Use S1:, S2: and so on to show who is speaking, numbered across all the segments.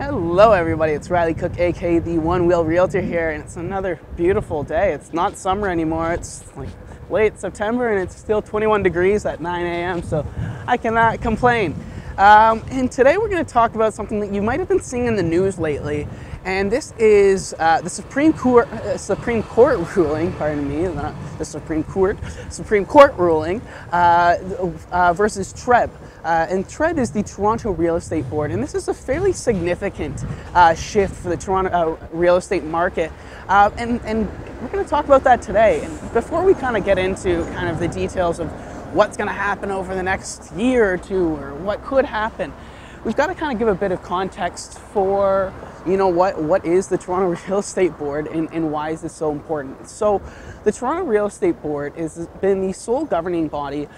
S1: Hello everybody, it's Riley Cook, aka the One Wheel Realtor here, and it's another beautiful day. It's not summer anymore, it's like late September and it's still 21 degrees at 9 a.m. so I cannot complain. And today we're going to talk about something that you might have been seeing in the news lately, and this is the Supreme Court ruling, pardon me, not the Supreme Court ruling versus TREB. And TREB is the Toronto Real Estate Board, and this is a fairly significant shift for the Toronto real estate market. And we're going to talk about that today. And before we kind of get into kind of the details of what's going to happen over the next year or two, or what could happen, we've got to kind of give a bit of context for, you know, what is the Toronto Real Estate Board and why is this so important. So the Toronto Real Estate Board has been the sole governing body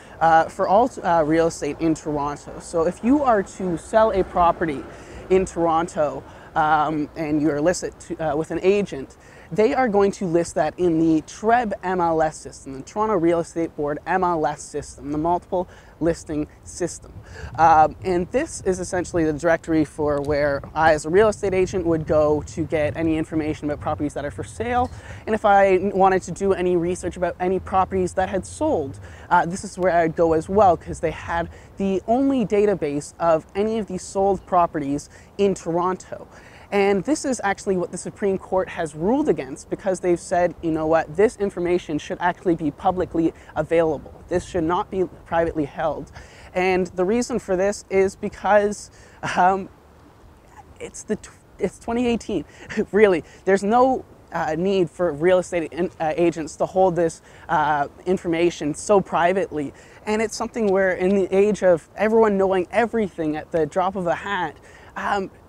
S1: for all real estate in Toronto. So if you are to sell a property in Toronto and you're listed with an agent, they are going to list that in the TREB MLS system, the Toronto Real Estate Board MLS system, the multiple listing system. And this is essentially the directory for where I, as a real estate agent, would go to get any information about properties that are for sale. And if I wanted to do any research about any properties that had sold, this is where I'd go as well, because they had the only database of any of these sold properties in Toronto. And this is actually what the Supreme Court has ruled against, because they've said, you know what, this information should actually be publicly available. This should not be privately held. And the reason for this is because it's 2018. Really, there's no need for real estate agents to hold this information so privately. And it's something where, in the age of everyone knowing everything at the drop of a hat,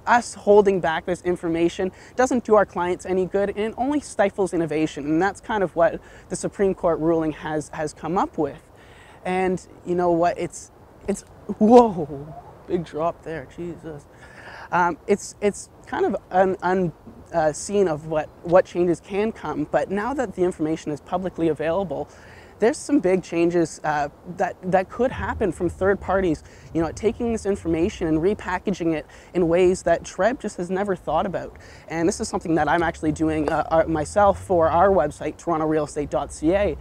S1: us holding back this information doesn't do our clients any good, and it only stifles innovation. And that's kind of what the Supreme Court ruling has come up with. And you know what, it's whoa, big drop there, Jesus. It's kind of an unseen of what changes can come, but now that the information is publicly available, there's some big changes that could happen from third parties, you know, taking this information and repackaging it in ways that TREB just has never thought about. And this is something that I'm actually doing myself for our website, torontorealestate.ca,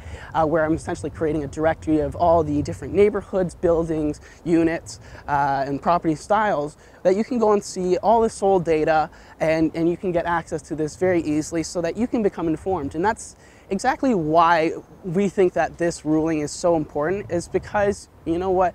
S1: where I'm essentially creating a directory of all the different neighborhoods, buildings, units, and property styles that you can go and see all the sold data, and you can get access to this very easily so that you can become informed. And that's exactly why we think that this ruling is so important, is because, you know what,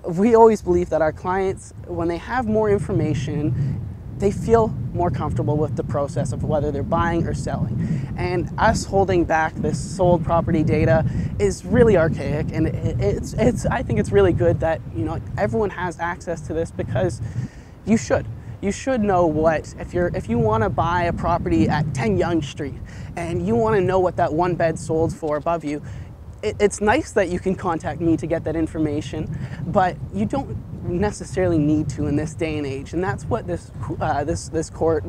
S1: we always believe that our clients, when they have more information, they feel more comfortable with the process of whether they're buying or selling. And us holding back this sold property data is really archaic, and I think it's really good that, you know, everyone has access to this, because you should. You should know what, if you want to buy a property at 10 Yonge Street and you want to know what that one bed sold for above you, it's nice that you can contact me to get that information, but you don't necessarily need to in this day and age, and that's what the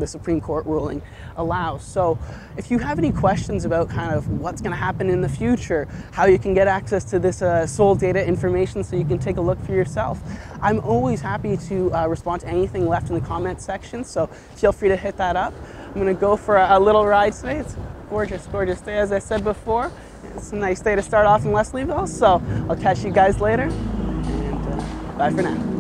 S1: Supreme Court ruling allows. So if you have any questions about kind of what's going to happen in the future, how you can get access to this sold data information so you can take a look for yourself, I'm always happy to respond to anything left in the comments section, so feel free to hit that up. I'm going to go for a little ride today. It's a gorgeous, gorgeous day, as I said before. It's a nice day to start off in Leslieville, so I'll catch you guys later, and bye for now.